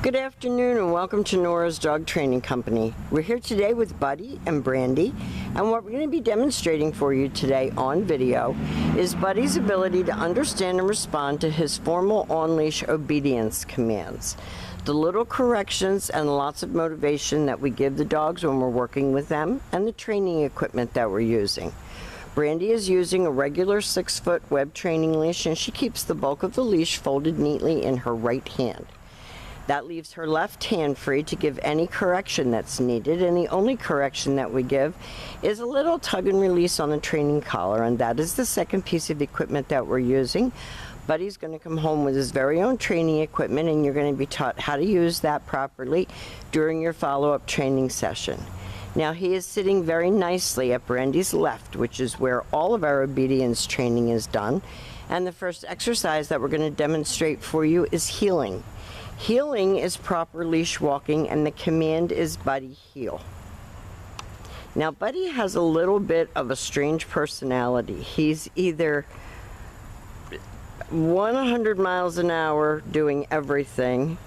Good afternoon and welcome to Nora's Dog Training Company. We're here today with Buddy and Brandy, and what we're going to be demonstrating for you today on video is Buddy's ability to understand and respond to his formal on-leash obedience commands. The little corrections and lots of motivation that we give the dogs when we're working with them, and the training equipment that we're using. Brandy is using a regular 6-foot web training leash, and she keeps the bulk of the leash folded neatly in her right hand. That leaves her left hand free to give any correction that's needed, and the only correction that we give is a little tug and release on the training collar, and that is the second piece of equipment that we're using. Buddy's going to come home with his very own training equipment, and you're going to be taught how to use that properly during your follow-up training session. Now, he is sitting very nicely at Brandy's left, which is where all of our obedience training is done, and the first exercise that we're going to demonstrate for you is heeling. Heeling is proper leash walking, and the command is Buddy heel. Now, Buddy has a little bit of a strange personality. He's either 100 miles an hour doing everything.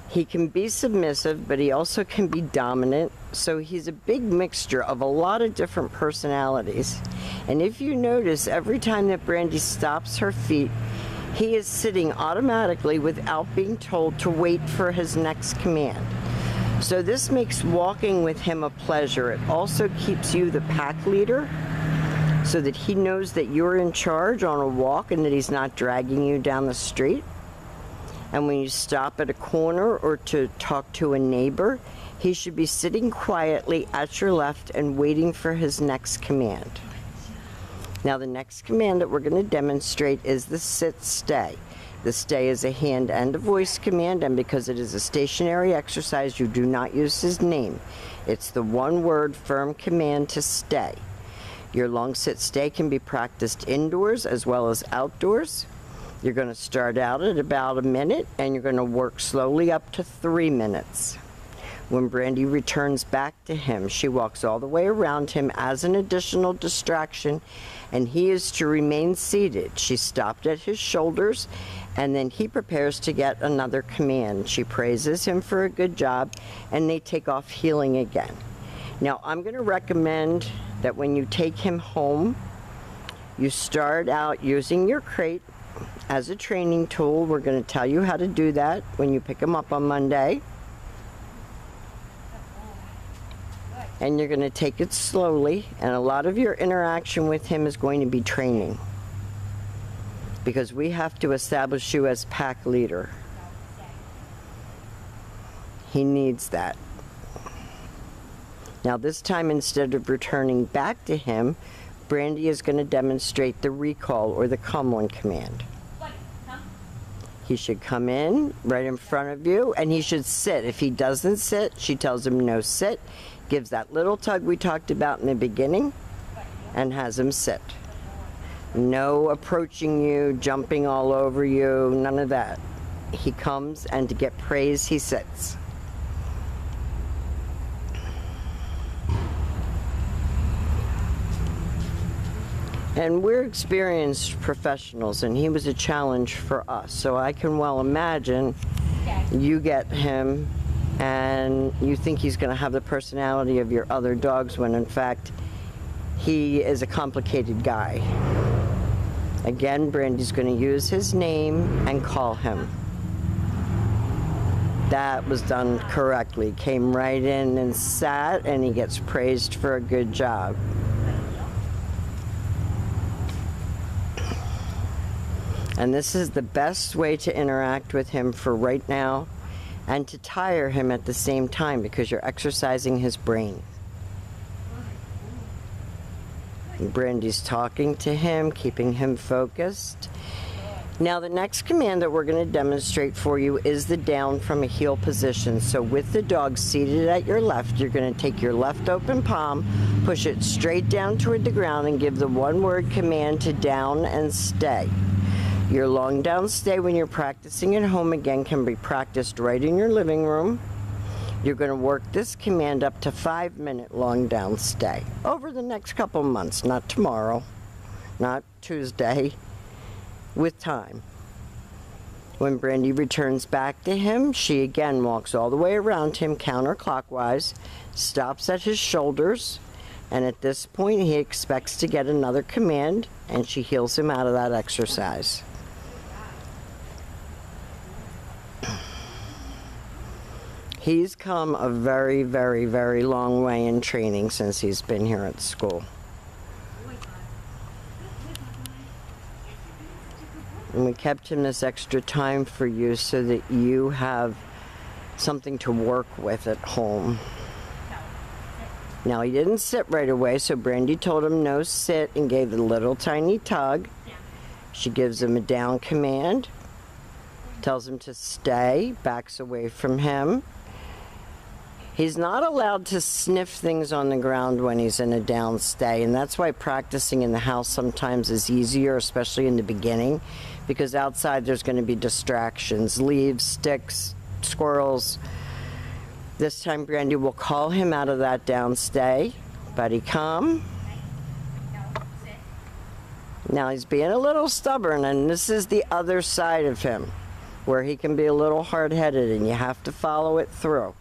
He can be submissive, but he also can be dominant. So he's a big mixture of a lot of different personalities. And if you notice, every time that Brandy stops her feet, he is sitting automatically without being told to wait for his next command. So this makes walking with him a pleasure. It also keeps you the pack leader so that he knows that you're in charge on a walk and that he's not dragging you down the street. And when you stop at a corner or to talk to a neighbor, he should be sitting quietly at your left and waiting for his next command. Now, the next command that we're going to demonstrate is the sit-stay. The stay is a hand and a voice command, and because it is a stationary exercise, you do not use his name. It's the one-word firm command to stay. Your long sit-stay can be practiced indoors as well as outdoors. You're going to start out at about a minute, and you're going to work slowly up to 3 minutes. When Brandy returns back to him, she walks all the way around him as an additional distraction, and he is to remain seated. She stopped at his shoulders, and then he prepares to get another command. She praises him for a good job, and they take off heeling again. Now, I'm going to recommend that when you take him home, you start out using your crate as a training tool. We're going to tell you how to do that when you pick him up on Monday. And you're going to take it slowly, and a lot of your interaction with him is going to be training, because we have to establish you as pack leader. He needs that. Now, this time, instead of returning back to him, Brandy is going to demonstrate the recall or the come on command. He should come in right in front of you, and he should sit. If he doesn't sit, she tells him no sit, gives that little tug we talked about in the beginning, and has him sit. No approaching you, jumping all over you, none of that. He comes, and to get praise, he sits. And we're experienced professionals, and he was a challenge for us. So I can well imagine you get him and you think he's going to have the personality of your other dogs, when in fact he is a complicated guy. Again, Brandy's going to use his name and call him. That was done correctly. Came right in and sat, and he gets praised for a good job. And this is the best way to interact with him for right now, and to tire him at the same time, because you're exercising his brain. And Brandy's talking to him, keeping him focused. Now, the next command that we're going to demonstrate for you is the down from a heel position. So with the dog seated at your left, you're going to take your left open palm, push it straight down toward the ground, and give the one-word command to down and stay. Your long down stay, when you're practicing at home, again, can be practiced right in your living room. You're going to work this command up to 5-minute long down stay over the next couple months, not tomorrow, not Tuesday, with time. When Brandy returns back to him, she again walks all the way around him counterclockwise, stops at his shoulders, and at this point he expects to get another command, and she heals him out of that exercise. He's come a very, very, very long way in training since he's been here at school. And we kept him this extra time for you so that you have something to work with at home. Now, he didn't sit right away, so Brandy told him no sit and gave a little tiny tug. She gives him a down command, tells him to stay, backs away from him. He's not allowed to sniff things on the ground when he's in a down stay, and that's why practicing in the house sometimes is easier, especially in the beginning, because outside there's going to be distractions, leaves, sticks, squirrels. This time Brandy will call him out of that down stay. Buddy, come. Now he's being a little stubborn, and this is the other side of him, where he can be a little hard-headed, and you have to follow it through.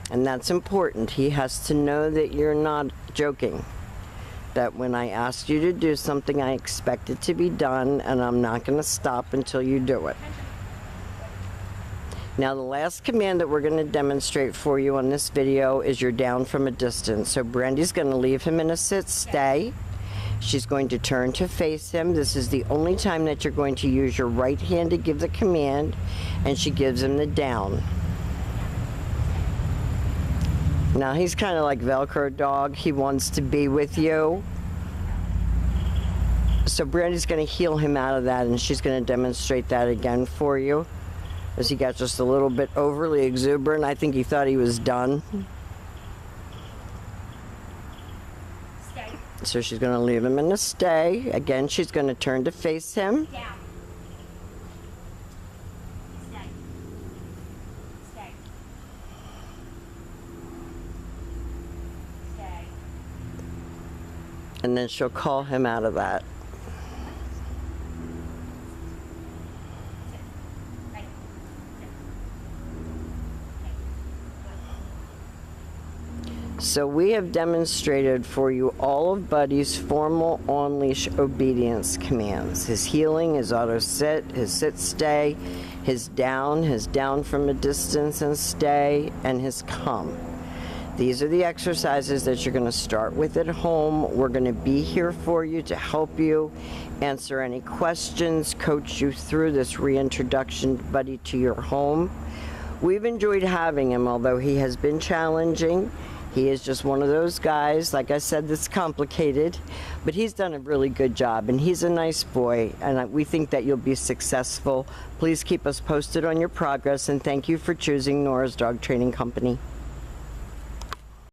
And that's important. He has to know that you're not joking. That when I ask you to do something, I expect it to be done, and I'm not going to stop until you do it. Now, the last command that we're going to demonstrate for you on this video is your down from a distance. So Brandy's going to leave him in a sit-stay. She's going to turn to face him. This is the only time that you're going to use your right hand to give the command, and she gives him the down. Now, he's kind of like Velcro dog. He wants to be with you. So Brandy's going to heal him out of that, and she's going to demonstrate that again for you. As he got just a little bit overly exuberant. I think he thought he was done. Stay. So she's going to leave him in a stay. Again, she's going to turn to face him. Down. Stay. Stay. Stay. And then she'll call him out of that. Right. So we have demonstrated for you all of Buddy's formal on-leash obedience commands. His healing, his auto-sit, his sit-stay, his down from a distance and stay, and his come. These are the exercises that you're going to start with at home. We're going to be here for you to help you, answer any questions, coach you through this reintroduction, Buddy, to your home. We've enjoyed having him, although he has been challenging. He is just one of those guys, like I said, that's complicated, but he's done a really good job, and he's a nice boy, and we think that you'll be successful. Please keep us posted on your progress, and thank you for choosing Nora's Dog Training Company.